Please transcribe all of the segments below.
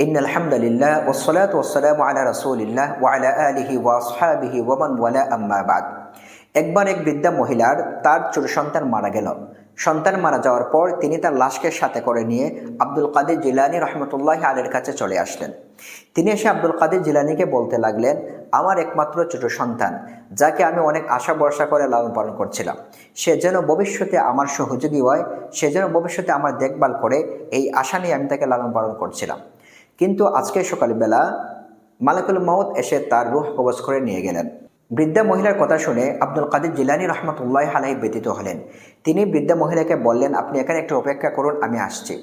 ইন্নাল হামদুলিল্লাহ ওয়াসসালাতু ওয়াসসালামু আলা রাসূলিল্লাহ ওয়া আলা আলিহি ওয়া আসহাবিহি ওয়া মান ওয়ালা আম্মা বাদ। একবার এক বৃদ্ধা মহিলার তার ছোট সন্তান মারা গেল। সন্তান মারা যাওয়ার পর তিনি তার লাশকে সাথে করে নিয়ে আব্দুল কাদের জিলানী রহমতুল্লাহি আলাইহির কাছে চলে আসলেন। তিনি এসে আব্দুল কাদের জিলানীকে বলতে লাগলেন, আমার একমাত্র ছোট সন্তান, যাকে আমি অনেক আশা ভরসা করে লালন পালন করছিলাম, সে যেন ভবিষ্যতে আমার সহযোগী হয়, সে যেন ভবিষ্যতে আমার দেখভাল করে, এই আশা নিয়ে আমি তাকে লালন পালন করছিলাম। কিন্তু আজকে সকালবেলা মালাকুল মউত এসে তার রূহ কবজ করে নিয়ে গেলেন। বৃদ্ধা মহিলার কথা শুনে আব্দুল কাদের জিলানী রহমতুল্লাহি আলাইহি ব্যথিত হলেন। তিনি বৃদ্ধা মহিলাকে বললেন, আপনি এখানে একটু অপেক্ষা করুন, আমি আসছি।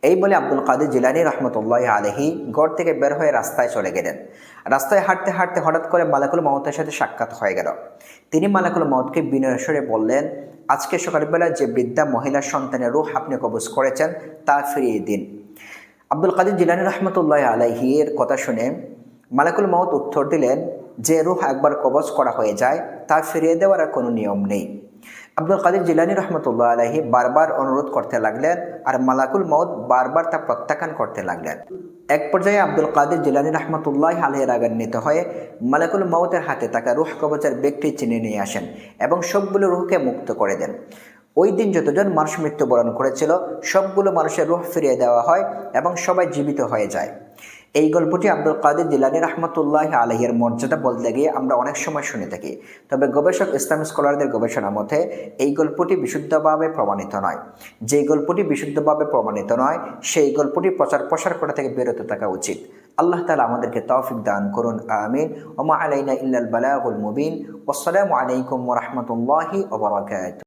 এই বলে আব্দুল কাদের জিলানী রহমতুল্লাহি আলাইহি ঘর থেকে বের হয়ে রাস্তায় চলে গেলেন। রাস্তায় হাঁটতে হাঁটতে হঠাৎ করে মালাকুল মউতের সাথে সাক্ষাৎ হয়ে গেল। তিনি মালাকুল মউতকে বিনয়ের স্বরে বললেন, আজকে সকালবেলা যে বৃদ্ধা মহিলার সন্তানের রূহ আপনি কবজ করেছেন তা ফিরিয়ে দিন। আব্দুল কাদের জিলানী রহমতুল্লাহি আলাইহি এর কথা শুনে মালাকুল মউত উত্তর দিলেন যে রূহ একবার কবজ করা হয়ে যায় তা ফিরিয়ে দেওয়ার আর কোনো নিয়ম নেই। আব্দুল কাদের জিলানী রহমতুল্লাহ আলাইহি বারবার অনুরোধ করতে লাগলেন আর মালাকুল মউত বারবার তা প্রত্যাখ্যান করতে লাগলেন। এক পর্যায়ে আব্দুল কাদের জিলানী রহমতুল্লাহি আলাইহি রাগান্বিত হয়ে মালাকুল মউতের হাতে থাকা রূহ কবজের ব্যক্তি চিনে নিয়ে আসেন এবং সবগুলো রূহকে মুক্ত করে দেন। ওই দিন যতজন মানুষ মৃত্যুবরণ করেছিল সবগুলো মানুষের রূহ ফিরিয়ে দেওয়া হয় এবং সবাই জীবিত হয়ে যায়। এই গল্পটি আব্দুল কাদের জিলানী রহমতুল্লাহি আলাইহির মর্যাদা বলতে গিয়ে আমরা অনেক সময় শুনে থাকি, তবে গবেষক ইসলামী স্কলারদের গবেষণার মতে এই গল্পটি বিশুদ্ধভাবে প্রমাণিত নয়। যেই গল্পটি বিশুদ্ধভাবে প্রমাণিত নয় সেই গল্পটি প্রচার করা থেকে বিরত থাকা উচিত। আল্লাহ তাআলা আমাদেরকে তৌফিক দান করুন, আমিন। ওয়া মা আলাইনা ইল্লাল বালাগুল মুবিন। ওয়াসসালামু আলাইকুম ওয়া রাহমাতুল্লাহি ওয়া বারাকাতুহু।